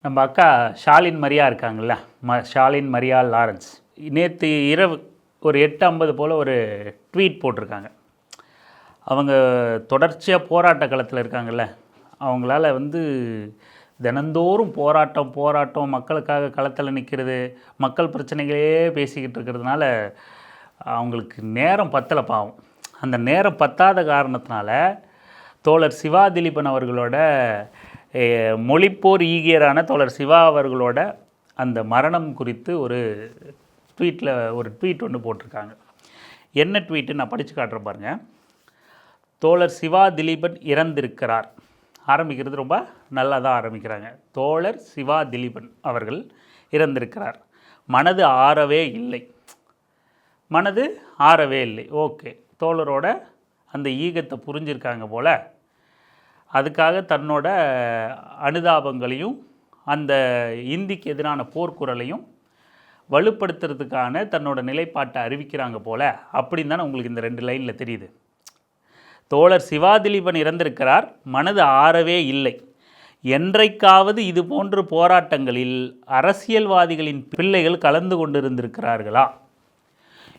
நம்ம அக்கா ஷாலின் மரியா இருக்காங்கள்ல, ஷாலின் மரியா லாரன்ஸ் நேற்று இரவு ஒரு 8:50 போல் ஒரு ட்வீட் போட்டிருக்காங்க. அவங்க தொடர்ச்சியாக போராட்ட களத்தில் இருக்காங்கள்ல, அவங்களால தினந்தோறும் போராட்டம் மக்களுக்காக களத்தில் நிற்கிறது, மக்கள் பிரச்சனைகளே பேசிக்கிட்டு இருக்கிறதுனால அவங்களுக்கு நேரம் பத்தலை பாவம். அந்த நேரம் பத்தாத காரணத்தினால தோழர் சிவா திலீபன் அவர்களோட மொழிப்போர் ஈகியரான தோழர் சிவா அவர்களோட அந்த மரணம் குறித்து ஒரு ட்வீட் ஒன்று போட்டிருக்காங்க. என்ன ட்வீட்டு நான் படித்து காட்டுறேன் பாருங்கள். தோழர் சிவா திலீபன் இறந்திருக்கிறார். ஆரம்பிக்கிறது ரொம்ப நல்லா தான் ஆரம்பிக்கிறாங்க. தோழர் சிவா திலீபன் அவர்கள் இறந்திருக்கிறார். மனது ஆறவே இல்லை. மனது ஆறவே இல்லை. ஓகே, தோழரோட அந்த ஈகத்தை புரிஞ்சிருக்காங்க போல். அதுக்காக தன்னோட அனுதாபங்களையும் அந்த இந்திக்கு எதிரான போர்க்குரலையும் வலுப்படுத்துறதுக்கான தன்னோட நிலைப்பாட்டை அறிவிக்கிறாங்க போல். அப்படின்னு தானே உங்களுக்கு இந்த 2 லைனில் தெரியுது. தோழர் சிவா திலீபன் இறந்திருக்கிறார், மனது ஆறவே இல்லை. என்றைக்காவது இது போன்ற போராட்டங்களில் அரசியல்வாதிகளின் பிள்ளைகள் கலந்து கொண்டிருந்திருக்கிறார்களா?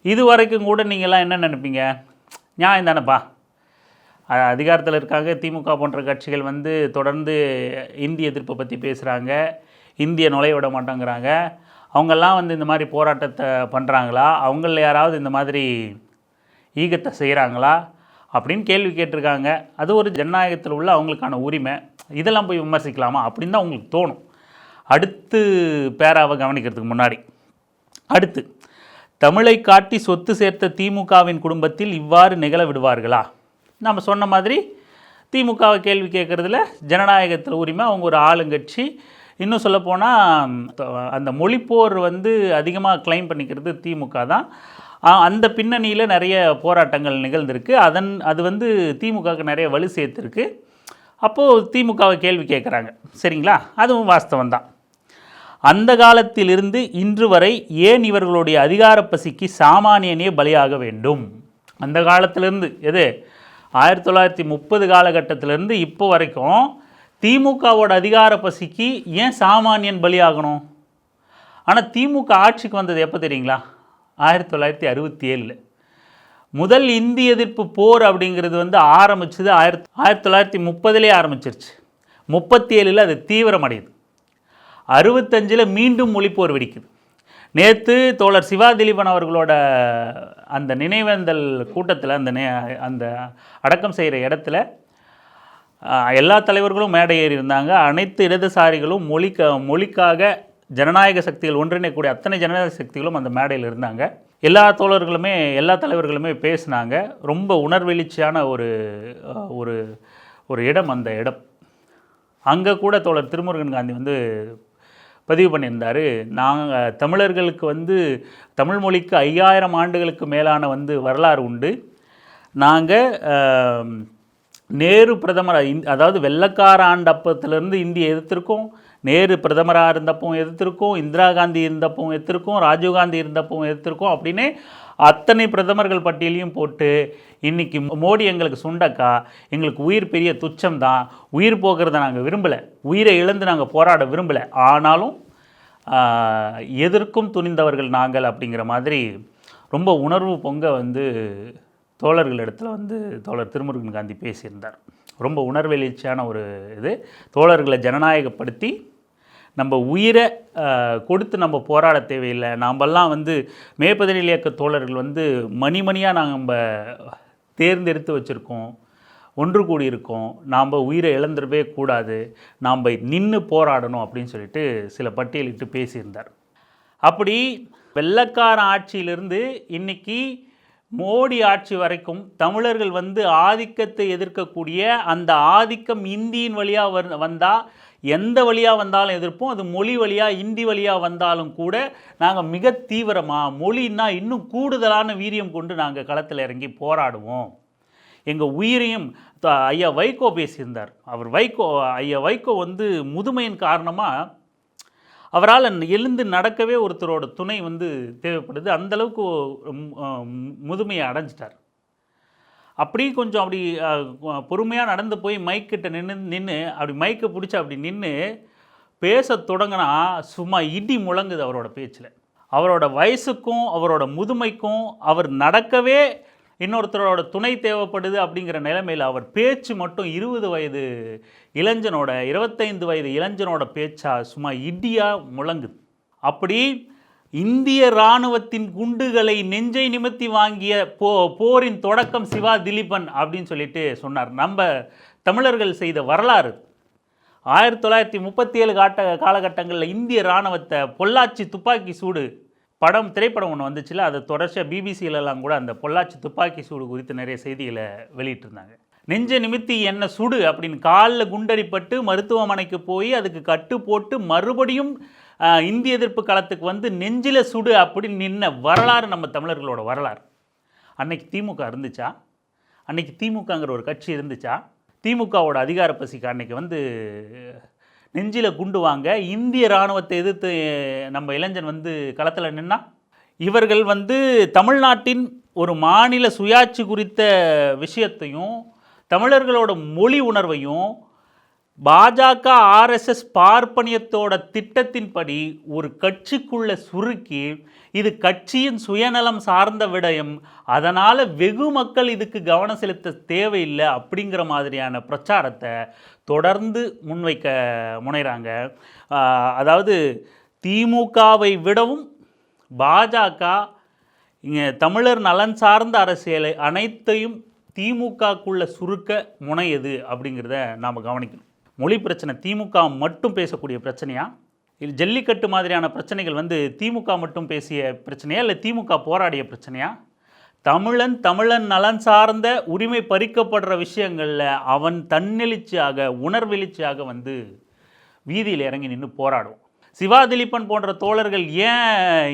இதுவரைக்கும் கூட நீங்கள்லாம் என்ன நினைப்பீங்க? நியாயம் தானேப்பா, அதிகாரத்தில் இருக்காங்க, திமுக போன்ற கட்சிகள் தொடர்ந்து இந்திய எதிர்ப்பை பற்றி பேசுகிறாங்க, இந்திய நுழைய விட மாட்டேங்கிறாங்க, அவங்கெல்லாம் இந்த மாதிரி போராட்டத்தை பண்ணுறாங்களா, அவங்களில் யாராவது இந்த மாதிரி ஈகத்தை செய்கிறாங்களா அப்படின்னு கேள்வி கேட்டிருக்காங்க. அது ஒரு ஜனநாயகத்தில் உள்ள அவங்களுக்கான உரிமை. இதெல்லாம் போய் விமர்சிக்கலாமா அப்படின்னு தான் உங்களுக்கு தோணும். அடுத்து பேராவை கவனிக்கிறதுக்கு முன்னாடி, அடுத்து தமிழை காட்டி சொத்து சேர்த்த திமுகவின் குடும்பத்தில் இவ்வாறு நிகழ விடுவார்களா? நம்ம சொன்ன மாதிரி திமுகவை கேள்வி கேட்குறதுல ஜனநாயகத்தில் உரிமை, அவங்க ஒரு ஆளுங்கட்சி. இன்னும் சொல்லப்போனால் அந்த மொழிப்போர் அதிகமாக கிளைம் பண்ணிக்கிறது திமுக தான். அந்த பின்னணியில் நிறைய போராட்டங்கள் நிகழ்ந்திருக்கு. அது திமுகவுக்கு நிறைய வலு சேர்த்துருக்கு. அப்போது திமுகவை கேள்வி கேட்குறாங்க, சரிங்களா? அதுவும் வாஸ்தவம் தான். அந்த காலத்திலிருந்து இன்று வரை ஏன் இவர்களுடைய அதிகார பசிக்கு சாமானியனே பலியாக வேண்டும்? அந்த காலத்திலிருந்து எது 1930 காலகட்டத்திலேருந்து இப்போ வரைக்கும் திமுகவோட அதிகார பசிக்கு ஏன் சாமானியன் பலியாகணும்? ஆனால் திமுக ஆட்சிக்கு வந்தது எப்போ தெரியுங்களா? 1967. முதல் இந்திய எதிர்ப்பு போர் அப்படிங்கிறது ஆரம்பிச்சது 1930 ஆரம்பிச்சிருச்சு. 37 அது தீவிரமடையுது. 65 மீண்டும் மொழிப்போர் வெடிக்குது. நேற்று தோழர் சிவா திலீபன் அவர்களோட அந்த நினைவேந்தல் கூட்டத்தில் அந்த அடக்கம் செய்கிற இடத்துல எல்லா தலைவர்களும் மேடை ஏறி இருந்தாங்க. அனைத்து இடதுசாரிகளும் மொழிக்காக ஜனநாயக சக்திகள் ஒன்றிணைக்கூடிய அத்தனை ஜனநாயக சக்திகளும் அந்த மேடையில் இருந்தாங்க. எல்லா தலைவர்களுமே பேசினாங்க. ரொம்ப உணர்வெழுச்சியான ஒரு இடம் அந்த இடம். அங்கே கூட தோழர் திருமுருகன் காந்தி பதிவு பண்ணியிருந்தார். நாங்கள் தமிழர்களுக்கு தமிழ் மொழிக்கு 5000 ஆண்டுகளுக்கு மேலான வரலாறு உண்டு. நாங்கள் நேரு பிரதமர், அதாவது வெள்ளக்கார ஆண்டப்பத்திலேருந்து இந்திய எதிர்த்திருக்கோம், நேரு பிரதமராக இருந்தப்பவும் எதிர்த்திருக்கோம், இந்திரா காந்தி இருந்தப்பவும் எதிர்த்திருக்கோம், ராஜீவ்காந்தி இருந்தப்பவும் எதிர்த்திருக்கோம். அப்படின்னே அத்தனை பிரதமர்கள் பட்டியலையும் போட்டு இன்றைக்கி மோடி எங்களுக்கு சுண்டக்கா, எங்களுக்கு உயிர் பெரிய துச்சம்தான், உயிர் போகிறத நாங்கள் விரும்பலை, உயிரை இழந்து நாங்கள் போராட விரும்பலை, ஆனாலும் எதற்கும் துணிந்தவர்கள் நாங்கள் அப்படிங்கிற மாதிரி ரொம்ப உணர்வு பொங்க தோழர்களிடத்தில் தோழர் திருமுருகன் காந்தி பேசியிருந்தார். ரொம்ப உணர்வெழுச்சியான ஒரு இது. தோழர்களை ஜனநாயகப்படுத்தி நம்ம உயிரை கொடுத்து நம்ம போராட தேவையில்லை, நாமெல்லாம் மே 17 இயக்க தோழர்கள் மணிமணியாக நம்ம தேர்ந்தெடுத்து வச்சுருக்கோம், ஒன்று கூடி இருக்கோம், நாம் உயிரை இழந்துடவே கூடாது, நாம் நின்று போராடணும் அப்படின்னு சொல்லிட்டு சில பட்டியலிட்டு பேசியிருந்தார். அப்படி வெள்ளக்கார ஆட்சியிலிருந்து இன்றைக்கி மோடி ஆட்சி வரைக்கும் தமிழர்கள் ஆதிக்கத்தை எதிர்க்கக்கூடிய அந்த ஆதிக்கம் இந்தியின் வழியாக வந்தால், எந்த வழியாக வந்தாலும் எதிர்ப்போம். அது மொழி வழியாக இந்தி வழியாக வந்தாலும் கூட நாங்கள் மிக தீவிரமாக மொழின்னா இன்னும் கூடுதலான வீரியம் கொண்டு நாங்கள் களத்தில் இறங்கி போராடுவோம். எங்கள் உயிரையும் ஐயா வைகோ பேசியிருந்தார். ஐயா வைகோ முதுமையின் காரணமாக அவரால் எழுந்து நடக்கவே ஒருத்தரோட துணை தேவைப்படுது. அந்தளவுக்கு முதுமையை அடைஞ்சிட்டார். அப்படி கொஞ்சம் பொறுமையாக நடந்து போய் மைக்கிட்ட நின்று அப்படி மைக்கை பிடிச்சி அப்படி நின்று பேச தொடங்கினா சும்மா இடி முழங்குது அவரோட பேச்சில். அவரோட வயசுக்கும் அவரோட முதுமைக்கும் அவர் நடக்கவே இன்னொருத்தரோட துணை தேவைப்படுது அப்படிங்கிற நிலைமையில் அவர் பேச்சு மட்டும் 20 வயது இளைஞனோட 25 வயது இளைஞனோட பேச்சா சும்மா இடியாக முழங்குது. அப்படி இந்திய இராணுவத்தின் குண்டுகளை நெஞ்சை நிமித்தி வாங்கிய போரின் தொடக்கம் சிவா திலீபன் அப்படின்னு சொல்லிட்டு சொன்னார். நம்ம தமிழர்கள் செய்த வரலாறு 1937 காலகட்டங்களில் இந்திய இராணுவத்தை பொள்ளாச்சி துப்பாக்கி சூடு திரைப்படம் ஒன்று வந்துச்சுல, அதை தொடர்ச்சியாக பிபிசியிலலாம் கூட அந்த பொள்ளாச்சி துப்பாக்கி சூடு குறித்து நிறைய செய்திகளை வெளியிட்டிருந்தாங்க. நெஞ்ச நிமித்தி என்ன சுடு அப்படின்னு காலில் குண்டடிப்பட்டு மருத்துவமனைக்கு போய் அதுக்கு கட்டு போட்டு மறுபடியும் இந்திய எதிர்ப்பு களத்துக்கு வந்து நெஞ்சில் சுடு அப்படின்னு நின்ன வரலாறு நம்ம தமிழர்களோட வரலாறு. அன்னைக்கு திமுக இருந்துச்சா? அன்னைக்கு திமுகங்கிற ஒரு கட்சி இருந்துச்சா? திமுகவோட அதிகார பசிக்கு அன்னைக்கு வந்து நெஞ்சில் குண்டு வாங்க இந்திய இராணுவத்தை எதிர்த்து நம்ம இளைஞன் வந்து களத்தில் நின்னா? இவர்கள் வந்து தமிழ்நாட்டின் ஒரு மாநில சுயாட்சி குறித்த விஷயத்தையும் தமிழர்களோட மொழி உணர்வையும் பாஜக ஆர்எஸ்எஸ் பார்ப்பனியத்தோட திட்டத்தின்படி ஒரு கட்சிக்குள்ளே சுருக்கி இது கட்சியின் சுயநலம் சார்ந்த விடயம், அதனால் வெகு மக்கள் இதுக்கு கவனம் செலுத்த தேவையில்லை அப்படிங்கிற மாதிரியான பிரச்சாரத்தை தொடர்ந்து முன்வைக்க முனைகிறாங்க. அதாவது திமுகவை விடவும் பாஜக இங்கே தமிழர் நலன் சார்ந்த அரசியலை அனைத்தையும் திமுகக்குள்ளே சுருக்க முனையுது அப்படிங்கிறத நாம் கவனிக்கணும். மொழி பிரச்சனை திமுக மட்டும் பேசக்கூடிய பிரச்சனையா, இல்லை ஜல்லிக்கட்டு மாதிரியான பிரச்சனைகள் வந்து திமுக மட்டும் பேசிய பிரச்சனையா, இல்லை திமுக போராடிய பிரச்சனையா? தமிழன் நலன் சார்ந்த உரிமை பறிக்கப்படுற விஷயங்களில் அவன் தன்னெழுச்சியாக உணர்வெழுச்சியாக வந்து வீதியில் இறங்கி நின்று போராடும். சிவா திலீபன் போன்ற தோழர்கள் ஏன்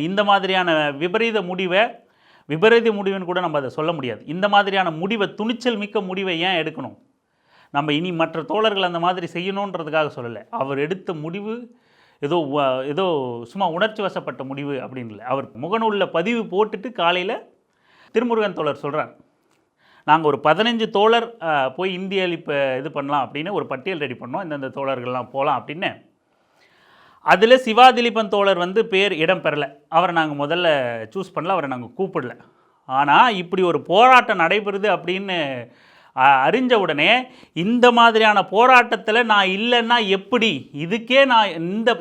இந்த மாதிரியான விபரீத முடிவுன்னு கூட நம்ம அதை சொல்ல முடியாது. இந்த மாதிரியான முடிவை, துணிச்சல் மிக்க முடிவை ஏன் எடுக்கணும்? நம்ம இனி மற்ற தோழர்கள் அந்த மாதிரி செய்யணுன்றதுக்காக சொல்லலை. அவர் எடுத்த முடிவு ஏதோ சும்மா உணர்ச்சி வசப்பட்ட முடிவு அப்படின்னு இல்லை. அவர் முகநூலில் பதிவு போட்டுட்டு காலையில் திருமுருகன் தோழர் சொல்கிறார், நாங்கள் ஒரு 15 தோழர் போய் இந்திய இப்போ இது பண்ணலாம் அப்படின்னு ஒரு பட்டியல் ரெடி பண்ணோம், இந்தந்த தோழர்கள்லாம் போகலாம் அப்படின்னு. அதில் சிவா திலீபன் தோழர் வந்து பேர் இடம் பெறலை. அவரை நாங்கள் முதல்ல சூஸ் பண்ணல, அவரை நாங்கள் கூப்பிடல. ஆனால் இப்படி ஒரு போராட்டம் நடைபெறுது அப்படின்னு அறிஞ்ச உடனே இந்த மாதிரியான போராட்டத்தில் நான் இல்லைன்னா எப்படி, இதுக்கே நான்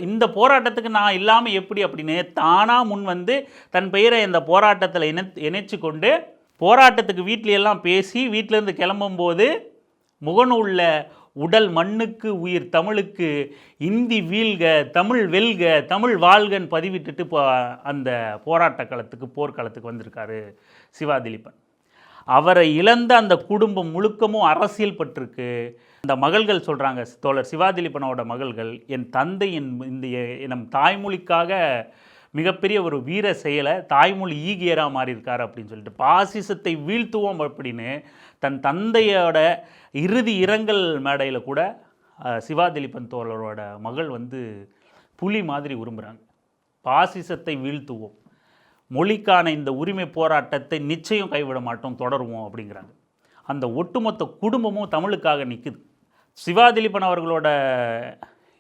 இந்த போராட்டத்துக்கு நான் இல்லாமல் எப்படி அப்படின்னு தானாக முன் வந்து தன் பெயரை இந்த போராட்டத்தில் இணைச்சு கொண்டு போராட்டத்துக்கு வீட்டிலையெல்லாம் பேசி வீட்டிலேருந்து கிளம்பும்போது முகநூலில் உடல் மண்ணுக்கு உயிர் தமிழுக்கு இந்தி வீழ்க தமிழ் வெல்க தமிழ் வாழ்கன்னு பதிவிட்டுட்டு அந்த போராட்ட களத்துக்கு போர்க்களத்துக்கு வந்திருக்காரு சிவா திலீபன். அவரை இழந்த அந்த குடும்பம் முழுக்கமும் அரசியல் பற்றிருக்கு. அந்த மகள்கள் சொல்கிறாங்க, தோழர் சிவா திலீபனோட மகள்கள், என் தந்தை நம் தாய்மொழிக்காக மிகப்பெரிய ஒரு வீர செயலை தாய்மொழி ஈகியராக மாறியிருக்கார் அப்படின்னு சொல்லிட்டு பாசிசத்தை வீழ்த்துவோம் அப்படின்னு தன் தந்தையோட இறுதி இரங்கல் மேடையில் கூட சிவா திலீபன் தோழரோட மகள் வந்து புலி மாதிரி விரும்புகிறாங்க. பாசிசத்தை வீழ்த்துவோம், மொழிக்கான இந்த உரிமை போராட்டத்தை நிச்சயம் கைவிட மாட்டோம், தொடருவோம் அப்படிங்கிறாங்க. அந்த ஒட்டுமொத்த குடும்பமும் தமிழுக்காக நிற்குது. சிவா திலீபன் அவர்களோட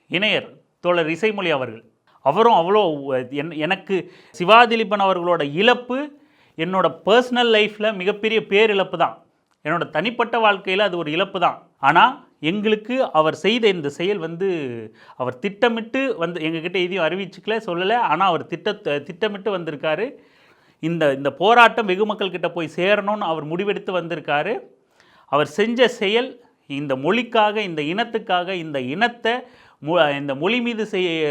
இணையர் தோழர் இசைமொழி அவரும் அவ்வளோ எனக்கு சிவா திலீபன் அவர்களோட இழப்பு என்னோட பர்சனல் லைஃப்பில் மிகப்பெரிய பேரிழப்பு தான், என்னோட தனிப்பட்ட வாழ்க்கையில் அது ஒரு இழப்பு தான். ஆனால் எங்களுக்கு அவர் செய்த இந்த செயல் வந்து அவர் திட்டமிட்டு வந்து எங்ககிட்ட எதையும் அறிவிச்சுக்கல, சொல்லலை. ஆனால் அவர் திட்டமிட்டு வந்திருக்காரு. இந்த போராட்டம் வெகு மக்கள்கிட்ட போய் சேரணும்னு அவர் முடிவெடுத்து வந்திருக்காரு. அவர் செஞ்ச செயல் இந்த மொழிக்காக, இந்த இனத்துக்காக, இந்த இனத்தை இந்த மொழி மீது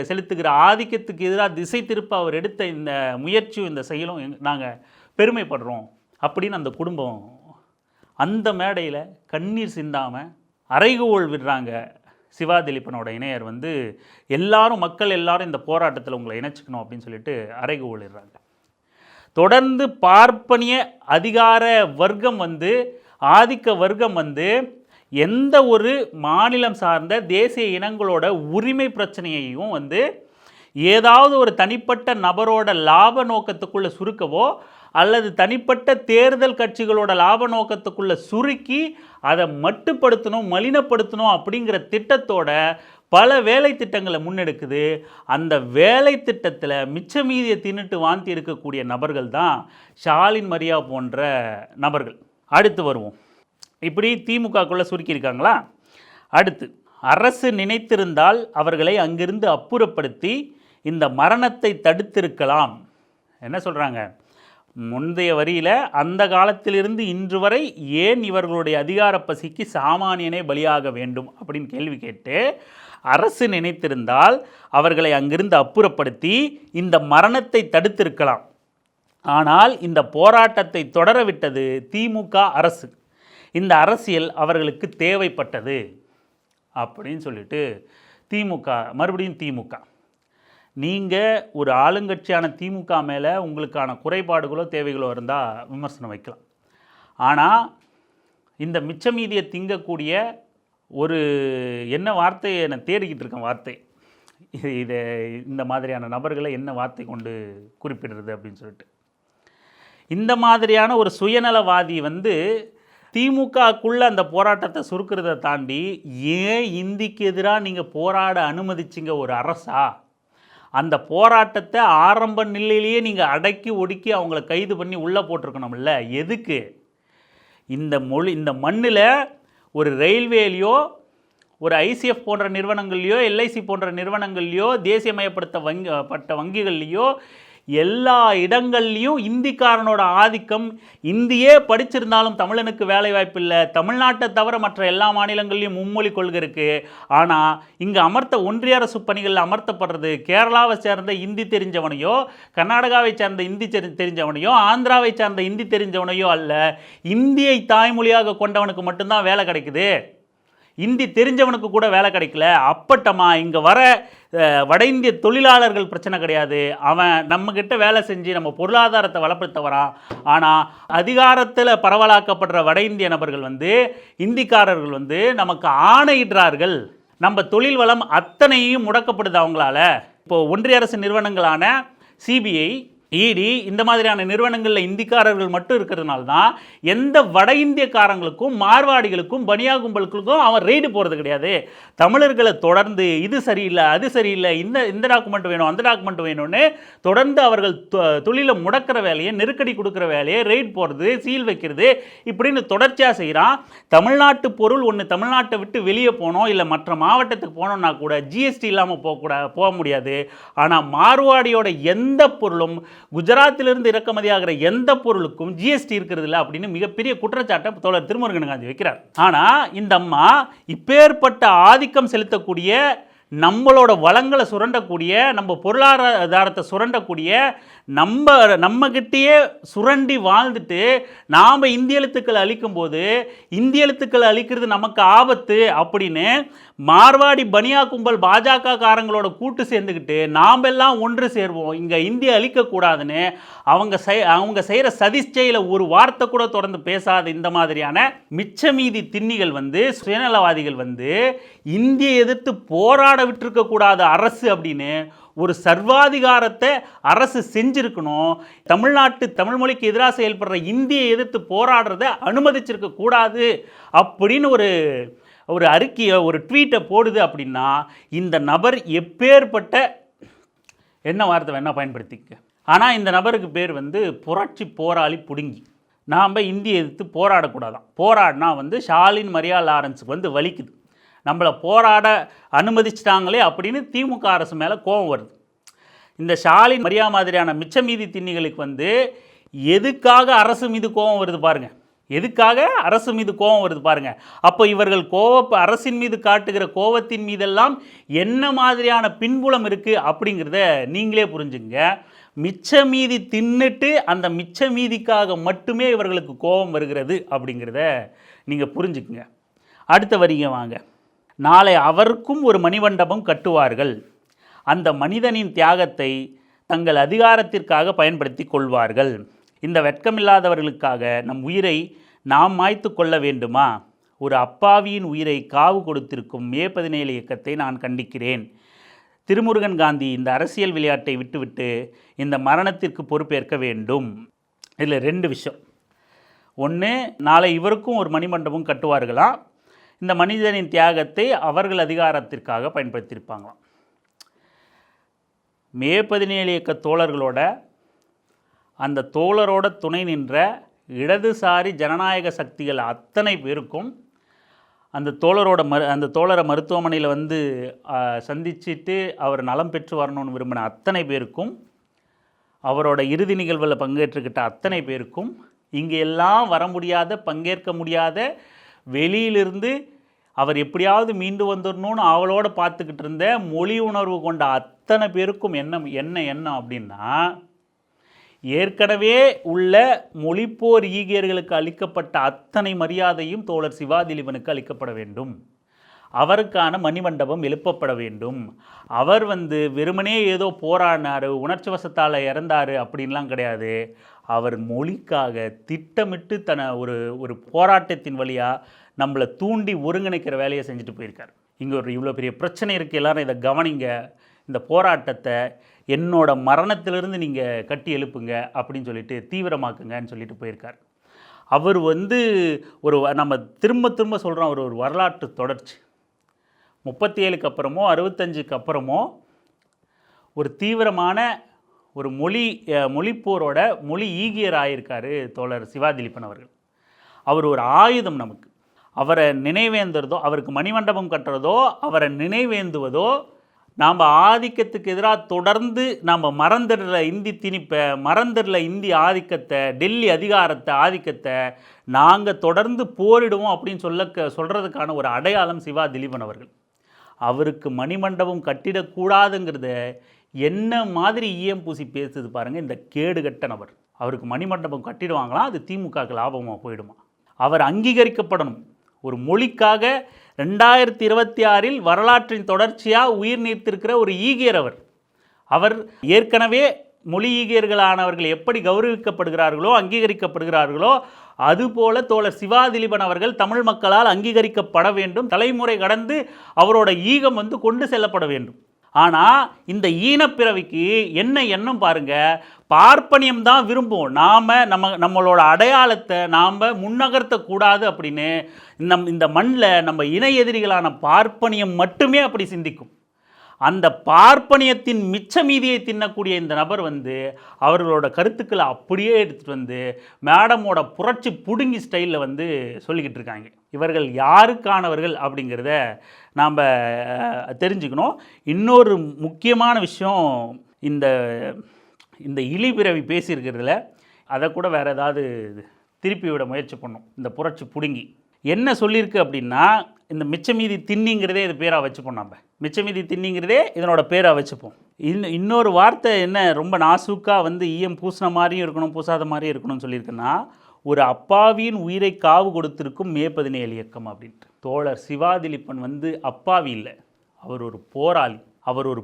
செலுத்துகிற ஆதிக்கத்துக்கு எதிராக திசை திருப்ப அவர் எடுத்த இந்த முயற்சியும் இந்த செயலும் நாங்கள் பெருமைப்படுறோம் அப்படின்னு அந்த குடும்பம் அந்த மேடையில் கண்ணீர் சிந்தாமல் அறைகோல் விடுறாங்க. சிவா திலீபனோட இணையர் வந்து மக்கள் எல்லாரும் இந்த போராட்டத்தில் உங்களை இணைச்சிக்கணும் அப்படின்னு சொல்லிட்டு அறைகோல் விடுறாங்க. தொடர்ந்து பார்ப்பனிய அதிகார வர்க்கம் வந்து, ஆதிக்க வர்க்கம் வந்து எந்த ஒரு மாநிலம் சார்ந்த தேசிய இனங்களோட உரிமை பிரச்சனையையும் வந்து ஏதாவது ஒரு தனிப்பட்ட நபரோட லாப நோக்கத்துக்குள்ளே சுருக்கவோ அல்லது தனிப்பட்ட தேர்தல் கட்சிகளோட லாப நோக்கத்துக்குள்ளே சுருக்கி அதை மட்டுப்படுத்தணும், மலினப்படுத்தணும் அப்படிங்கிற திட்டத்தோட பல வேலை திட்டங்களை முன்னெடுக்குது. அந்த வேலை திட்டத்தில் மிச்ச மீதியை தின்னுட்டு வாந்தி இருக்கக்கூடிய நபர்கள் தான் ஷாலின் மரியா போன்ற நபர்கள். அடுத்து வருவோம். இப்படி திமுகக்குள்ளே சுருக்கியிருக்காங்களா? அடுத்து, அரசு நினைத்திருந்தால் அவர்களை அங்கிருந்து அப்புறப்படுத்தி இந்த மரணத்தை தடுத்திருக்கலாம். என்ன சொல்கிறாங்க? முந்தைய வரியில் அந்த காலத்திலிருந்து இன்று வரை ஏன் இவர்களுடைய அதிகார பசிக்கு சாமானியனே பலியாக வேண்டும் அப்படின்னு கேள்வி கேட்டு, அரசு நினைத்திருந்தால் அவர்களை அங்கிருந்து அப்புறப்படுத்தி இந்த மரணத்தை தடுத்திருக்கலாம். ஆனால் இந்த போராட்டத்தை தொடரவிட்டது திமுக அரசு. இந்த அரசியல் அவர்களுக்கு தேவைப்பட்டது அப்படின்னு சொல்லிட்டு திமுக, மறுபடியும் திமுக, நீங்கள் ஒரு ஆளுங்கட்சியான திமுக மேலே உங்களுக்கான குறைபாடுகளோ தேவைகளோ இருந்தால் விமர்சனம் வைக்கலாம். ஆனால் இந்த மிச்ச மீதியை திங்கக்கூடிய ஒரு என்ன வார்த்தையை நான் தேடிக்கிட்டு இருக்கேன், வார்த்தை இதை இந்த மாதிரியான நபர்களை என்ன வார்த்தை கொண்டு குறிப்பிடுறது அப்படின்னு சொல்லிட்டு, இந்த மாதிரியான ஒரு சுயநலவாதி திமுகக்குள்ளே அந்த போராட்டத்தை சுருக்கிறத தாண்டி ஏன் இந்திக்கு எதிராக நீங்கள் போராட அனுமதிச்சிங்க ஒரு அரசா? அந்த போராட்டத்தை ஆரம்ப நிலையிலேயே நீங்கள் அடக்கி ஒடுக்கி அவங்கள கைது பண்ணி உள்ளே போட்டிருக்கணும்ல. எதுக்கு? இந்த மண்ணில் ஒரு ரயில்வேலையோ ஒரு ஐசிஎஃப் போன்ற நிறுவனங்கள்லையோ எல்ஐசி போன்ற நிறுவனங்கள்லையோ தேசியமயப்படுத்தப்பட்ட வங்கிகள்லையோ எல்லா இடங்கள்லையும் இந்திக்காரனோட ஆதிக்கம். இந்தியே படிச்சிருந்தாலும் தமிழனுக்கு வேலை வாய்ப்பு இல்லை. தமிழ்நாட்டை தவிர மற்ற எல்லா மாநிலங்கள்லையும் மும்மொழி கொள்கை இருக்குது. ஆனால் இங்கே ஒன்றிய அரசு பணிகளில் அமர்த்தப்படுறது கேரளாவை சேர்ந்த இந்தி தெரிஞ்சவனையோ, கர்நாடகாவை சேர்ந்த இந்தி தெரிஞ்சவனையோ, ஆந்திராவை சேர்ந்த இந்தி தெரிஞ்சவனையோ அல்ல, இந்தியை தாய்மொழியாக கொண்டவனுக்கு மட்டும்தான் வேலை கிடைக்குது. இந்தி தெரிஞ்சவனுக்கு கூட வேலை கிடைக்கல. அப்பட்டமா இங்கே வர வட இந்திய தொழிலாளர்கள் பிரச்சனை கிடையாது. அவன் நம்மக்கிட்ட வேலை செஞ்சு நம்ம பொருளாதாரத்தை வளப்படுத்த வரான். ஆனால் அதிகாரத்தில் பரவலாக்கப்படுற வட இந்திய நபர்கள் இந்திக்காரர்கள் நமக்கு ஆணையிடுறார்கள். நம்ம தொழில் வளம் அத்தனையும் முடக்கப்படுது அவங்களால. இப்போது ஒன்றிய அரசு நிறுவனங்களான சிபிஐ, இடி இந்த மாதிரியான நிறுவனங்களில் இந்திக்காரர்கள் மட்டும் இருக்கிறதுனால தான் எந்த வட இந்தியக்காரங்களுக்கும் மார்வாடிகளுக்கும் பனியா கும்பலுக்கும் அவன் ரெய்டு போகிறது கிடையாது. தமிழர்களை தொடர்ந்து இது சரியில்லை, அது சரியில்லை, இந்த டாக்குமெண்ட் வேணும், அந்த டாக்குமெண்ட் வேணும்னு தொடர்ந்து அவர்கள் தொழிலை முடக்கிற வேலையை, நெருக்கடி கொடுக்குற வேலையை, ரெய்ட் போகிறது, சீல் வைக்கிறது, இப்படின்னு தொடர்ச்சியாக செய்கிறான். தமிழ்நாட்டு பொருள் ஒன்று தமிழ்நாட்டை விட்டு வெளியே போனோம், இல்லை மற்ற மாவட்டத்துக்கு போனோம்னா கூட ஜிஎஸ்டி இல்லாமல் போக முடியாது. ஆனால் மார்வாடியோட எந்த பொருளும் குஜராத்திலிருந்து இறக்குமதி ஆகிற எந்த பொருளுக்கும் ஜிஎஸ்டி இருக்கிறது இல்லை அப்படின்னு மிகப்பெரிய குற்றச்சாட்டை தோழர் திருமுருகன் காந்தி வைக்கிறார். ஆனால் இந்த அம்மா இப்பேற்பட்ட ஆதிக்கம் செலுத்தக்கூடிய, நம்மளோட வளங்களை சுரண்டக்கூடிய, நம்ம பொருளாதாரத்தை சுரண்டக்கூடிய, நம்மகிட்டயே சுரண்டி வாழ்ந்துட்டு நாம் இந்திய எழுத்துக்களை அழிக்கும்போது இந்திய எழுத்துக்களை அழிக்கிறது நமக்கு ஆபத்து அப்படின்னு மார்வாடி பனியா கும்பல் பாஜக காரங்களோட கூட்டு சேர்ந்துக்கிட்டு நாம் எல்லாம் ஒன்று சேர்வோம், இங்கே இந்திய அழிக்கக்கூடாதுன்னு அவங்க செய்கிற சதிச்செயல ஒரு வார்த்தை கூட தொடர்ந்து பேசாத இந்த மாதிரியான மிச்ச மீதி திண்ணிகள் சுயநலவாதிகள் இந்தியை எதிர்த்து போராட விட்டுருக்கக்கூடாத அரசு அப்படின்னு ஒரு சர்வாதிகாரத்தை அரசு செஞ்சிருக்கணும். தமிழ் மொழிக்கு எதிராக செயல்படுற இந்தியை எதிர்த்து போராடுறதை அனுமதிச்சிருக்க கூடாது அப்படின்னு ஒரு அறிக்கையை, ஒரு ட்வீட்டை போடுது. அப்படின்னா இந்த நபர் எப்பேற்பட்ட என்ன வார்த்தை வேணால் பயன்படுத்திக்க. ஆனால் இந்த நபருக்கு பேர் புரட்சி போராளி புடுங்கி. நாம் இந்தியை எதிர்த்து போராடக்கூடாதான். போராடினா ஷாலின் மரியா லாரன்ஸுக்கு வலிக்குது. நம்மளை போராட அனுமதிச்சிட்டாங்களே அப்படின்னு திமுக அரசு மேலே கோபம் வருது. இந்த ஷாலின் மரியா மாதிரியான மிச்ச மீதி திண்ணிகளுக்கு எதுக்காக அரசு மீது கோபம் வருது பாருங்கள். எதுக்காக அரசு மீது கோபம் வருது பாருங்கள். அப்போ இவர்கள் அரசின் மீது காட்டுகிற கோபத்தின் மீதெல்லாம் என்ன மாதிரியான பின்புலம் இருக்குது அப்படிங்கிறத நீங்களே புரிஞ்சுங்க. மிச்ச மீதி தின்னுட்டு அந்த மிச்ச மீதிக்காக மட்டுமே இவர்களுக்கு கோபம் வருகிறது அப்படிங்கிறத நீங்கள் புரிஞ்சுக்குங்க. அடுத்த வரிங்க வாங்க. நாளை அவருக்கும் ஒரு மணிமண்டபம் கட்டுவார்கள். அந்த மனிதனின் தியாகத்தை தங்கள் அதிகாரத்திற்காக பயன்படுத்தி கொள்வார்கள். இந்த வெட்கமில்லாதவர்களுக்காக நம் உயிரை நாம் மாய்த்து கொள்ள வேண்டுமா? ஒரு அப்பாவியின் உயிரை காவு கொடுத்திருக்கும் மே 17 இயக்கத்தை நான் கண்டிக்கிறேன். திருமுருகன் காந்தி இந்த அரசியல் விளையாட்டை விட்டுவிட்டு இந்த மரணத்திற்கு பொறுப்பேற்க வேண்டும். இதில் 2 விஷயம். ஒன்று, நாளை இவருக்கும் ஒரு மணிமண்டபம் கட்டுவார்களாம். இந்த மனிதனின் தியாகத்தை அவர்கள் அதிகாரத்திற்காக பயன்படுத்தியிருப்பாங்களாம். மே 17 இயக்க தோழர்களோட அந்த தோழரோட துணை நின்ற இடதுசாரி ஜனநாயக சக்திகள் அத்தனை பேருக்கும் அந்த தோழரை மருத்துவமனையில் வந்து சந்திச்சுட்டு அவர் நலம் பெற்று வரணும்னு விரும்பின அத்தனை பேருக்கும், அவரோட இறுதி நிகழ்வில் பங்கேற்றுக்கிட்ட அத்தனை பேருக்கும், இங்கே எல்லாம் வர முடியாத, பங்கேற்க முடியாத, வெளியிலிருந்து அவர் எப்படியாவது மீண்டு வந்துடணும்னு அவளோட பார்த்துக்கிட்டு இருந்த மொழி உணர்வு கொண்ட அத்தனை பேருக்கும் என்ன அப்படின்னா, ஏற்கனவே உள்ள மொழிப்போர் ஈகியர்களுக்கு அளிக்கப்பட்ட அத்தனை மரியாதையும் தோழர் சிவா திலீபனுக்கு அளிக்கப்பட வேண்டும். அவருக்கான மணிமண்டபம் எழுப்பப்பட வேண்டும். அவர் வந்து வெறுமனே ஏதோ போராடினார், உணர்ச்சி வசத்தால் இறந்தார் அப்படின்லாம் கிடையாது. அவர் மொழிக்காக திட்டமிட்டு ஒரு போராட்டத்தின் வழியாக நம்மளை தூண்டி ஒருங்கிணைக்கிற வேலையை செஞ்சுட்டு போயிருக்கார். இங்கே இவ்வளோ பெரிய பிரச்சனை இருக்குது, எல்லோரும் இதை கவனிங்க, இந்த போராட்டத்தை என்னோட மரணத்திலிருந்து நீங்கள் கட்டி எழுப்புங்க அப்படின்னு சொல்லிட்டு தீவிரமாக்குங்கன்னு சொல்லிட்டு போயிருக்கார். அவர் வந்து நம்ம திரும்ப சொல்கிறோம், ஒரு வரலாற்று தொடர்ச்சி. 37க்கு அப்புறமோ 65க்கு அப்புறமோ ஒரு தீவிரமான ஒரு மொழிப்போரோட மொழி ஈகியர் ஆகியிருக்காரு தோழர் சிவா திலீபன் அவர்கள். அவர் ஒரு ஆயுதம் நமக்கு. அவரை நினைவேந்துறதோ, அவருக்கு மணிமண்டபம் கட்டுறதோ, அவரை நினைவேந்துவதோ, நாம் ஆதிக்கத்துக்கு எதிராக தொடர்ந்து நாம் மறந்துடல இந்தி திணிப்பை, மறந்துடல இந்தி ஆதிக்கத்தை, டெல்லி அதிகாரத்தை, ஆதிக்கத்தை நாங்கள் தொடர்ந்து போரிடுவோம் அப்படின்னு சொல்கிறதுக்கான ஒரு அடையாளம் சிவா திலீபன் அவர்கள். அவருக்கு மணிமண்டபம் கட்டிடக்கூடாதுங்கிறத என்ன மாதிரி ஈயம் பூசி பேசுது பாருங்கள் இந்த கேடுகட்ட நபர். அவருக்கு மணிமண்டபம் கட்டிடுவாங்களாம், அது திமுகவுக்கு லாபமாக போயிடுமா. அவர் அங்கீகரிக்கப்படணும். ஒரு மொழிக்காக 2026 வரலாற்றின் தொடர்ச்சியாக உயிர் நீத்திருக்கிற ஒரு ஈகியர் அவர் ஏற்கனவே மொழி ஈகியர்களானவர்கள் எப்படி கௌரவிக்கப்படுகிறார்களோ, அங்கீகரிக்கப்படுகிறார்களோ, அதுபோல தோழர் சிவா திலீபன் அவர்கள் தமிழ் மக்களால் அங்கீகரிக்கப்பட வேண்டும். தலைமுறை கடந்து அவரோட ஈகம் வந்து கொண்டு செல்லப்பட வேண்டும். ஆனால் இந்த ஈனப்பிறவிக்கு என்ன எண்ணம் பாருங்கள், பார்ப்பனியம் தான் விரும்புவோம். நம்மளோட அடையாளத்தை நாம் முன்னகர்த்தக்கூடாது அப்படின்னு இந்த மண்ணில் நம்ம இணை எதிரிகளான பார்ப்பனியம் மட்டுமே அப்படி சிந்திக்கும். அந்த பார்ப்பனியத்தின் மிச்ச மீதியை தின்னக்கூடிய இந்த நபர் வந்து அவர்களோட கருத்துக்களை அப்படியே எடுத்துகிட்டு வந்து மேடமோட புரட்சி புடுங்கி ஸ்டைலில் வந்து சொல்லிக்கிட்டு இருக்காங்க. இவர்கள் யாருக்கானவர்கள் அப்படிங்கிறத நாம் தெரிஞ்சுக்கணும். இன்னொரு முக்கியமான விஷயம், இந்த இழிபிறவி பேசியிருக்கிறதுல அதை கூட வேறு ஏதாவது திருப்பி விட முயற்சி பண்ணோம். இந்த புரட்சி புடுங்கி என்ன சொல்லியிருக்கு அப்படின்னா, இந்த மிச்சமீதி திண்ணிங்கிறதே இது பேராக வச்சுப்போம். நம்ம மிச்சமீதி திண்ணிங்கிறதே இதனோட பேராக வச்சுப்போம். இன்னொரு வார்த்தை என்ன ரொம்ப நாசூக்காக வந்து ஈயம் பூசின மாதிரியும் இருக்கணும், பூசாத மாதிரியும் இருக்கணும்னு சொல்லியிருக்குன்னா, ஒரு அப்பாவியின் உயிரை காவு கொடுத்திருக்கும் மே 17 இயக்கம் அப்படின்ட்டு. தோழர் சிவா திலீபன் வந்து அப்பாவி இல்லை, அவர் ஒரு போராளி, அவர் ஒரு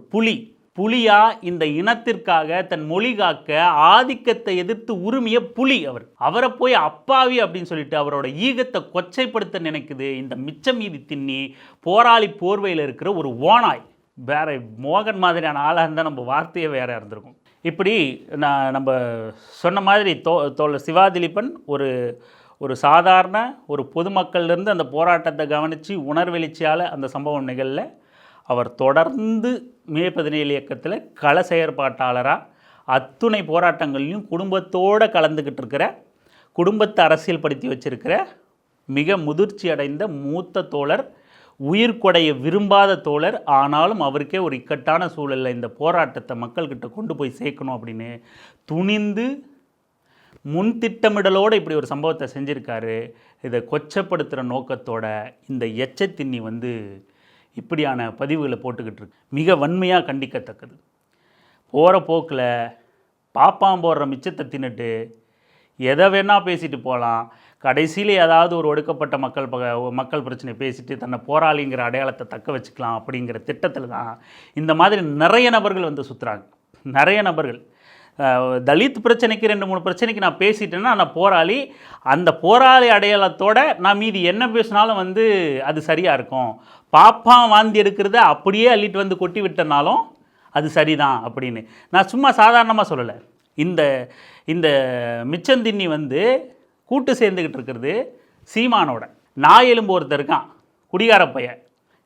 புலியா இந்த இனத்திற்காக தன் மொழி காக்க ஆதிக்கத்தை எதிர்த்து உரிமைய புலி. அவரை போய் அப்பாவி அப்படின்னு சொல்லிட்டு அவரோட ஈகத்தை கொச்சைப்படுத்த நினைக்குது இந்த மிச்சம் மீதி திண்ணி போராளி போர்வையில் இருக்கிற ஒரு ஓனாய். வேற மோகன் மாதிரியான ஆளாக இருந்தால் நம்ம வார்த்தையே வேற இருந்திருக்கும். இப்படி நம்ம சொன்ன மாதிரி தோழர் சிவா திலீபன் ஒரு சாதாரண ஒரு பொதுமக்கள்லேருந்து அந்த போராட்டத்தை கவனித்து உணர்வெளிச்சியால் அந்த சம்பவம் நிகழல. அவர் தொடர்ந்து மே 17 இயக்கத்தில் கள செயற்பாட்டாளராக அத்துணை போராட்டங்கள்லையும் குடும்பத்தோடு கலந்துக்கிட்டு இருக்கிற, குடும்பத்தை அரசியல் படுத்தி வச்சிருக்கிற மிக முதிர்ச்சி அடைந்த மூத்த தோழர், உயிர்கொடைய விரும்பாத தோழர். ஆனாலும் அவருக்கே ஒரு இக்கட்டான சூழலில் இந்த போராட்டத்தை மக்கள்கிட்ட கொண்டு போய் சேர்க்கணும் அப்படின்னு துணிந்து முன் திட்டமிடலோடு இப்படி ஒரு சம்பவத்தை செஞ்சுருக்காரு. இதை கொச்சப்படுத்துகிற நோக்கத்தோட இந்த எச்சத்திண்ணி வந்து இப்படியான பதிவுகளை போட்டுக்கிட்டு இருக்கு. மிக வன்மையாக கண்டிக்கத்தக்கது. போகிற போக்கில் பாப்பாம் போடுற மிச்சத்தை தின்னுட்டு எதை வேணால் பேசிட்டு போகலாம். கடைசியில் ஏதாவது ஒரு ஒடுக்கப்பட்ட மக்கள் பிரச்சனை பேசிட்டு தன்னை போராளிங்கிற அடையாளத்தை தக்க வச்சுக்கலாம் அப்படிங்கிற திட்டத்தில் தான் இந்த மாதிரி நிறைய நபர்கள் வந்து சுற்றுறாங்க. நிறைய நபர்கள் தலித் பிரச்சனைக்கு 2-3 பிரச்சனைக்கு நான் பேசிட்டேன்னா நான் போராளி, அந்த போராளி அடையாளத்தோடு நான் மீதி என்ன பேசினாலும் வந்து அது சரியாக இருக்கும். பாப்பான் வாந்தி எடுக்கிறத அப்படியே அள்ளிட்டு வந்து கொட்டி விட்டனாலும் அது சரிதான் அப்படின்னு நான் சும்மா சாதாரணமாக சொல்லலை. இந்த இந்த மிச்சந்தின்னி வந்து கூட்டு சேர்ந்துக்கிட்டு இருக்கிறது சீமானோட. நாய் எலும்பு ஒருத்தர் இருக்கான், குடிகார பையன்,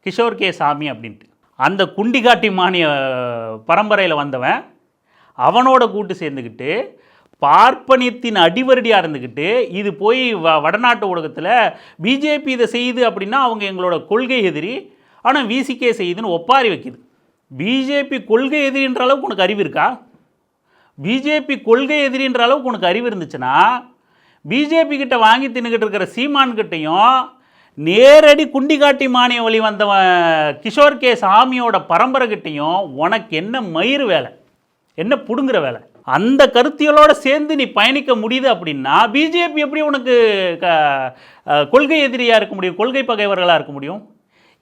கிஷோர் கே சாமி அப்படின்ட்டு. அந்த குண்டிகாட்டி மானிய பரம்பரையில் வந்தவன் அவனோட கூட்டு சேர்ந்துக்கிட்டு பார்ப்பனியத்தின் அடிவருடியாக இருந்துக்கிட்டு இது போய் வடநாட்டு ஊடகத்தில் பிஜேபி இதை செய்யுது அப்படின்னா அவங்க எங்களோட கொள்கை எதிரி, ஆனால் விசிகே செய்யுதுன்னு ஒப்பாரி வைக்குது. பிஜேபி கொள்கை எதிரின்ற அளவுக்கு உனக்கு அறிவு இருக்கா? பிஜேபி கொள்கை எதிரின்ற அளவுக்கு உனக்கு அறிவு இருந்துச்சுன்னா பிஜேபி கிட்ட வாங்கி தின்னுக்கிட்டு இருக்கிற சீமான்கிட்டையும் நேரடி குண்டிகாட்டி மானிய வழி வந்தவன் கிஷோர் கே சாமியோட பரம்பரைகிட்டையும் உனக்கு என்ன மயிறு வேலை, என்ன புடுங்குற வேலை? அந்த கருத்தியலோடு சேர்ந்து நீ பயணிக்க முடியுது அப்படின்னா பிஜேபி எப்படி உனக்கு கொள்கை எதிரியாக இருக்க முடியும், கொள்கை பகைவர்களாக இருக்க முடியும்?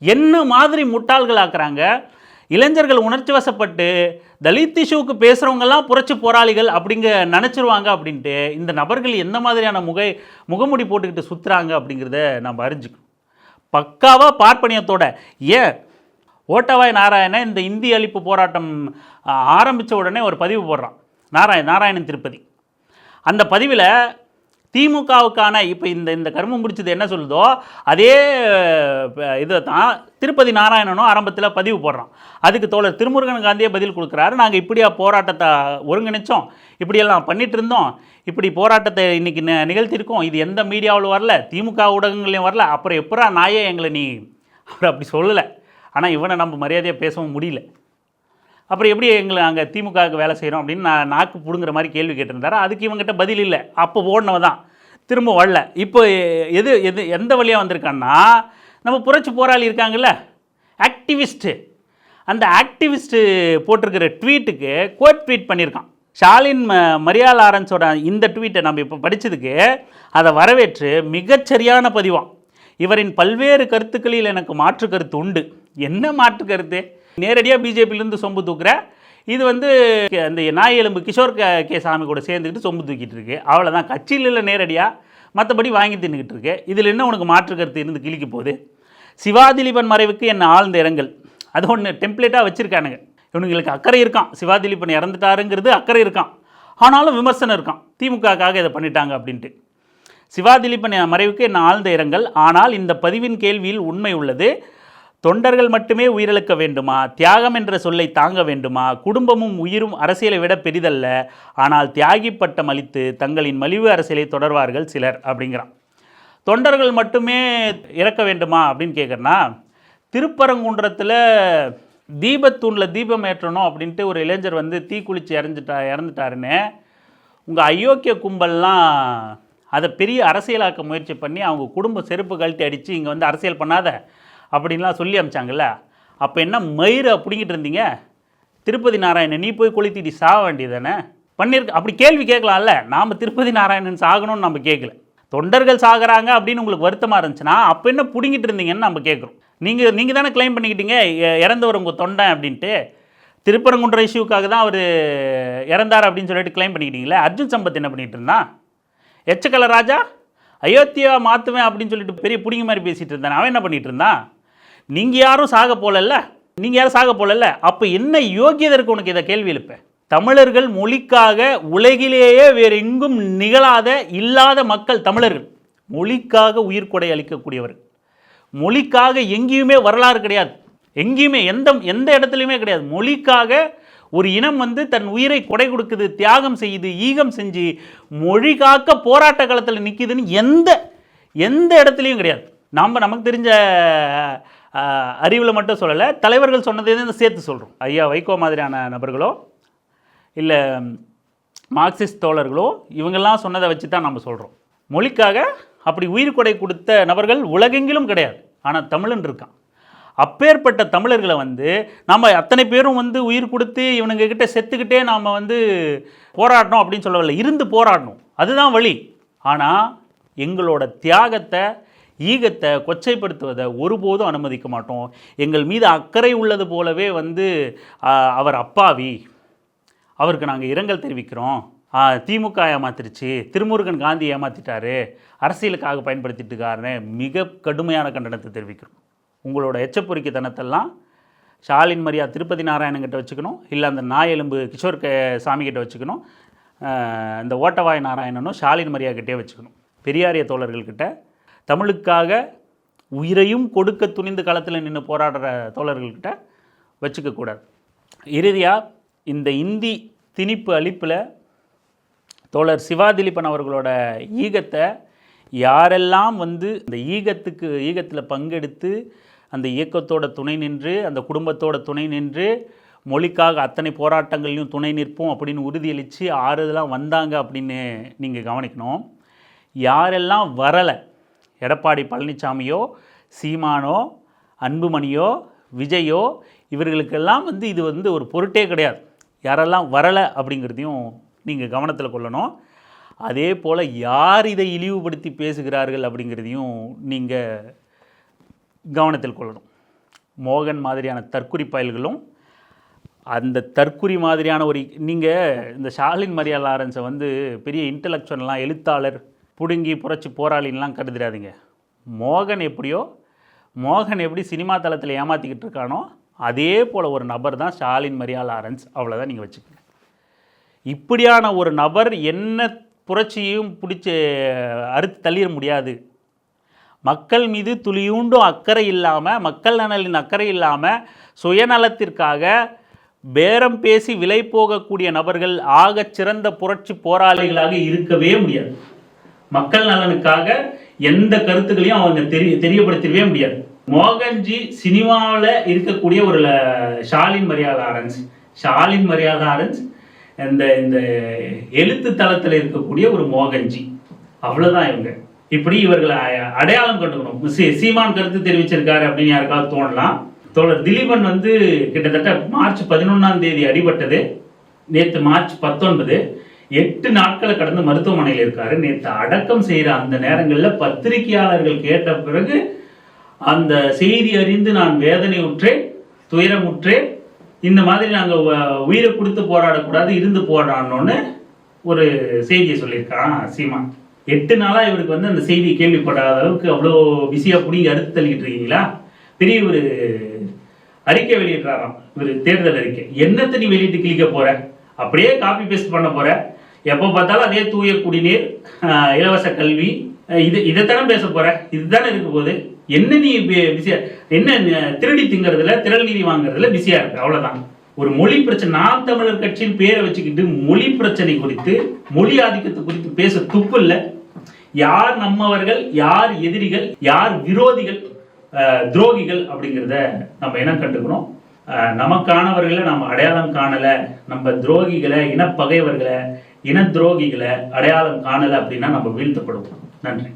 என்ன மாதிரி முட்டாள்களாக்குறாங்க. இளைஞர்கள் உணர்ச்சி வசப்பட்டு தலித் இஷ்யூக்கு பேசுகிறவங்கெல்லாம் புரட்சி போராளிகள் அப்படிங்க நினச்சிருவாங்க அப்படின்ட்டு இந்த நபர்கள் எந்த மாதிரியான முகமுடி போட்டுக்கிட்டு சுற்றுறாங்க அப்படிங்கிறத நம்ம அறிஞ்சுக்கணும். பக்காவாக பார்ப்பனியத்தோட ஏன் ஓட்டவாய் நாராயணன் இந்த இந்தி அழிப்பு போராட்டம் ஆரம்பித்த உடனே ஒரு பதிவு போடுறான், நாராயணன் திருப்பதி. அந்த பதிவில் திமுகவுக்கான இப்போ இந்த கர்மம் முடிச்சது என்ன சொல்லுதோ அதே இதை தான் திருப்பதி நாராயணனும் ஆரம்பத்தில் பதிவு போடுறான். அதுக்கு தோழர் திருமுருகன் காந்தியே பதில் கொடுக்குறாரு. நாங்கள் இப்படியா போராட்டத்தை ஒருங்கிணைச்சோம், இப்படியெல்லாம் பண்ணிட்டு இருந்தோம், இப்படி போராட்டத்தை இன்றைக்கி நிகழ்த்தியிருக்கோம், இது எந்த மீடியாவில் வரல, திமுக ஊடகங்களையும் வரல, அப்புறம் எப்படா நாயே எங்களை நீ அவர் அப்படி சொல்லலை. ஆனால் இவனை நம்ம மரியாதையாக பேசவும் முடியல. அப்புறம் எப்படி எங்களை அங்கே திமுகவுக்கு வேலை செய்கிறோம் அப்படின்னு நாக்கு பிடுங்குற மாதிரி கேள்வி கேட்டிருந்தாரு. அதுக்கு இவங்ககிட்ட பதில் இல்லை. அப்போ ஓடினவ தான் திரும்ப வரல. இப்போ எந்த வழியாக வந்திருக்கான்னா நம்ம புரட்சி போராளி இருக்காங்கல்ல ஆக்டிவிஸ்ட்டு, அந்த ஆக்டிவிஸ்ட்டு போட்டிருக்கிற ட்வீட்டுக்கு கோட் ட்வீட் பண்ணியிருக்கான். ஷாலின் மரியா லாரன்ஸோட இந்த ட்வீட்டை நம்ம இப்போ படித்ததுக்கு அதை வரவேற்று மிகச்சரியான பதிவான். இவரின் பல்வேறு கருத்துக்களில் எனக்கு மாற்று கருத்து உண்டு. என்ன மாற்று கருத்து? நேரடியாக பிஜேபியிலேருந்து சொம்பு தூக்குற இது வந்து அந்த நாய் எலும்பு கிஷோர் கே சாமி கூட சேர்ந்துக்கிட்டு சொம்பு தூக்கிட்டு இருக்கு. அவ்வளோதான், கட்சியில் இல்லை நேரடியாக, மற்றபடி வாங்கி தின்னுக்கிட்டு இருக்கு. இதில் என்ன உனக்கு மாற்று கருத்து இருந்து கிழிக்க போகுது? சிவாதிலீபன் மறைவுக்கு என்ன ஆழ்ந்த இரங்கல், அது ஒன்று டெம்ப்ளேட்டாக வச்சுருக்கானுங்க. இவனுங்களுக்கு அக்கறை இருக்கான், சிவாதிலீபன் இறந்துட்டாருங்கிறது அக்கறை இருக்கான், ஆனாலும் விமர்சனம் இருக்கான் திமுகக்காக இதை பண்ணிட்டாங்க அப்படின்ட்டு. சிவாதிலீபன் மறைவுக்கு என்ன ஆழ்ந்த இரங்கல், ஆனால் இந்த பதிவின் கேள்வியில் உண்மை உள்ளது. தொண்டர்கள் மட்டுமே உயிரிழக்க வேண்டுமா? தியாகம் என்ற சொல்லை தாங்க வேண்டுமா? குடும்பமும் உயிரும் அரசியலை விட பெரிதல்ல, ஆனால் தியாகி பட்டம் அளித்து தங்களின் மலிவு அரசியலை தொடர்வார்கள் சிலர் அப்படிங்கிறான். தொண்டர்கள் மட்டுமே இறக்க வேண்டுமா அப்படின்னு கேட்குறேன்னா, திருப்பரங்குன்றத்தில் தீபத்தூணில் தீபம் ஏற்றணும் அப்படின்ட்டு ஒரு இளைஞர் வந்து தீக்குளிச்சு இறந்துட்டாருன்னு உங்கள் அயோக்கிய கும்பல்லாம் அதை பெரிய அரசியலாக்க முயற்சி பண்ணி அவங்க குடும்ப செருப்பு கழட்டி அடித்து இங்கே வந்து அரசியல் பண்ணாத அப்படின்லாம் சொல்லி அமிச்சாங்கல்ல. அப்போ என்ன மயிறு அப்படிங்கிட்டு இருந்தீங்க? திருப்பதி நாராயணன் நீ போய் கொளுத்திட்டு சாக வேண்டியது தானே பண்ணியிருக்க. அப்படி கேள்வி கேட்கலாம்ல. நாம் திருப்பதி நாராயணன் சாகணும்னு நம்ம கேட்கல. தொண்டர்கள் சாகிறாங்க அப்படின்னு உங்களுக்கு வருத்தமாக இருந்துச்சுன்னா அப்போ என்ன பிடிங்கிட்டு இருந்தீங்கன்னு நம்ம கேட்குறோம். நீங்கள் தானே கிளைம் பண்ணிக்கிட்டீங்க இறந்தவர் உங்கள் தொண்டன் அப்படின்ட்டு. திருப்பரங்குன்ற இஷ்யூக்காக தான் அவர் இறந்தார் அப்படின்னு சொல்லிட்டு கிளைம் பண்ணிக்கிட்டீங்களே. அர்ஜுன் சம்பத் என்ன பண்ணிகிட்டு இருந்தான்? எச்சக்கல ராஜா அயோத்தியா மாற்றுவேன் அப்படின்னு சொல்லிட்டு பெரிய பிடிங்க மாதிரி பேசிகிட்டு இருந்தான். அவன் என்ன பண்ணிகிட்டு இருந்தான்? நீங்கள் யாரும் சாக போகலல்ல. அப்போ என்ன யோகியதை இருக்கு உனக்கு இதை கேள்வி எழுப்பேன்? தமிழர்கள் மொழிக்காக உலகிலேயே வேறு எங்கும் நிகழாத இல்லாத மக்கள் தமிழர்கள். மொழிக்காக உயிர்கொடை அளிக்கக்கூடியவர். மொழிக்காக எங்கேயுமே வரலாறு கிடையாது, எங்கேயுமே எந்த இடத்துலையுமே கிடையாது. மொழிக்காக ஒரு இனம் வந்து தன் உயிரை கொடை கொடுக்குது, தியாகம் செய்யுது, ஈகம் செஞ்சு மொழி காக்க போராட்ட காலத்தில் நிற்கிதுன்னு எந்த இடத்துலையும் கிடையாது. நமக்கு தெரிஞ்ச அறிவில் மட்டும் சொல்லலை, தலைவர்கள் சொன்னதை சேர்த்து சொல்கிறோம். ஐயா வைகோ மாதிரியான நபர்களோ இல்லை மார்க்சிஸ்ட் தோழர்களோ இவங்கெல்லாம் சொன்னதை வச்சு தான் நம்ம சொல்கிறோம். மொழிக்காக அப்படி உயிர் கொடை கொடுத்த நபர்கள் உலகெங்கிலும் கிடையாது, ஆனால் தமிழன் இருக்கான். அப்பேற்பட்ட தமிழர்களை வந்து நம்ம அத்தனை பேரும் வந்து உயிர் கொடுத்து இவனுங்கக்கிட்ட செத்துக்கிட்டே நாம் வந்து போராடணும் அப்படின்னு சொல்லவில்லை, இருந்து போராடணும், அதுதான் வழி. ஆனால் எங்களோட தியாகத்தை ஈகத்தை கொச்சைப்படுத்துவதை ஒருபோதும் அனுமதிக்க மாட்டோம். எங்கள் மீது அக்கறை உள்ளது போலவே வந்து அவர் அப்பாவி, அவருக்கு நாங்கள் இரங்கல் தெரிவிக்கிறோம், திமுக ஏமாத்திருச்சு, திருமுருகன் காந்தி ஏமாற்றிட்டாரு, அரசியலுக்காக பயன்படுத்திட்டு இருக்காருன்னு மிக கடுமையான கண்டனத்தை தெரிவிக்கிறோம். உங்களோட எச்சப்பொறிக்கைத்தனத்தெல்லாம் ஷாலின் மரியா திருப்பதி நாராயணன் கிட்ட வச்சுக்கணும், இல்லை அந்த நாய் எலும்பு கிஷோர் சாமி கிட்ட வச்சுக்கணும். இந்த ஓட்டவாய் நாராயணனும் ஸ்டாலின் மரியாதைக்கிட்டே வச்சுக்கணும். பெரியாரிய தோழர்கள்கிட்ட தமிழுக்காக உயிரையும் கொடுக்க துணிந்து களத்தில் நின்று போராடுற தோழர்கள்கிட்ட வச்சுக்கக்கூடாது. இறுதியாக இந்த இந்தி திணிப்பு அளிப்பில் தோழர் சிவா திலீபன் அவர்களோட ஈகத்தை யாரெல்லாம் இந்த ஈகத்தில் பங்கெடுத்து அந்த இயக்கத்தோட துணை நின்று அந்த குடும்பத்தோட துணை நின்று மொழிக்காக அத்தனை போராட்டங்களையும் துணை நிற்போம் அப்படின்னு உறுதியளித்து ஆறுதலாம் வந்தாங்க அப்படின்னு நீங்கள் கவனிக்கணும். யாரெல்லாம் வரலை, எடப்பாடி பழனிசாமியோ சீமானோ அன்புமணியோ விஜயோ இவர்களுக்கெல்லாம் இது ஒரு பொருட்டே கிடையாது. யாரெல்லாம் வரலை அப்படிங்கிறதையும் நீங்கள் கவனத்தில் கொள்ளணும். அதே போல் யார் இதை இழிவுபடுத்தி பேசுகிறார்கள் அப்படிங்கிறதையும் நீங்கள் கவனத்தில் கொள்ளணும். மோகன் மாதிரியான தற்குறி பயல்களும் அந்த தற்குறி மாதிரியான நீங்கள் இந்த ஸ்டாலின் மரியாதை லாரன்ஸை பெரிய இன்டலெக்சுவல்லாம் எழுத்தாளர் புடுங்கி புரட்சி போராளின்லாம் கருதுறாதீங்க. மோகன் எப்படி சினிமா தளத்தில் ஏமாற்றிக்கிட்டு இருக்கானோ அதே போல் ஒரு நபர் தான் ஸ்டாலின் மரியாதை லாரன்ஸ். அவ்வளோதான் நீங்கள் வச்சுக்கோங்க. இப்படியான ஒரு நபர் என்ன புரட்சியும் பிடிச்சி அறுத்து தள்ளிட முடியாது. மக்கள் மீது துளியூண்டும் அக்கறை இல்லாமல், மக்கள் நலனின் அக்கறை இல்லாமல், சுயநலத்திற்காக பேரம் பேசி விலை போகக்கூடிய நபர்கள் ஆகச் சிறந்த புரட்சி போராளிகளாக இருக்கவே முடியாது. மக்கள் நலனுக்காக எந்த கருத்துக்களையும் அவங்க தெரியப்படுத்தவே முடியாது. மோகன்ஜி சினிமாவில் இருக்கக்கூடிய ஒரு ஸ்டாலின் மரியாதை லாரன்ஸ் இந்த எழுத்து தளத்தில் இருக்கக்கூடிய ஒரு மோகன்ஜி, அவ்வளோதான் இவங்க. இப்படி இவர்களை அடையாளம் கண்டுக்கணும். சீமான் கருத்து தெரிவிச்சிருக்காரு அப்படின்னு யாருக்காவது தோணலாம். தோழர் திலீபன் கிட்டத்தட்ட மார்ச் 11 அடிபட்டது. நேற்று மார்ச் 19, 8 நாட்களை கடந்து மருத்துவமனையில் இருக்காரு. நேற்று அடக்கம் செய்கிற அந்த நேரங்களில் பத்திரிகையாளர்கள் கேட்ட பிறகு அந்த செய்தி அறிந்து நான் வேதனை உற்றேன், துயரமுற்றேன். இந்த மாதிரி நாங்கள் உயிரை கொடுத்து போராடக்கூடாது, இருந்து போராடணும்னு ஒரு செய்தியை சொல்லியிருக்கான் சீமான். 8 நாளாக இவருக்கு அந்த செய்தி கேள்விப்படாத அளவுக்கு அவ்வளோ பிஸியாக பிடிங்கி அறுத்து தள்ளிக்கிட்டு இருக்கீங்களா? பெரிய ஒரு அறிக்கை வெளியிடுறாராம் இவர், தேர்தல் அறிக்கை. என்னத்தை நீ வெளியிட்டு கிளிக்க போற? அப்படியே காப்பி பேஸ்ட் பண்ண போற. எப்போ பார்த்தாலும் அதே தூய குடிநீர், இலவச கல்வி, இதைத்தானே பேச போற. இதுதானே இருக்க போகுது. என்ன நீ பிஸியா, என்ன திருடி திங்கிறதுல, திரள் நீதி வாங்குறதுல பிஸியா இருக்கு, அவ்வளவுதான். ஒரு மொழி பிரச்சனை, நாம் தமிழர் கட்சியின் பேரை வச்சுக்கிட்டு மொழி பிரச்சனை குறித்து, மொழி ஆதிக்கத்தை குறித்து பேச துப்பு இல்லை. யார் நம்மவர்கள், யார் எதிரிகள், யார் விரோதிகள், துரோகிகள் அப்படிங்கிறத நம்ம இனம் கண்டுக்கணும். நமக்கானவர்களை நம்ம அடையாளம் காணல, நம்ம துரோகிகளை, இனப்பகைவர்களை, இன துரோகிகளை அடையாளம் காணலை அப்படின்னா நம்ம வீழ்த்தப்படுவோம். நன்றி.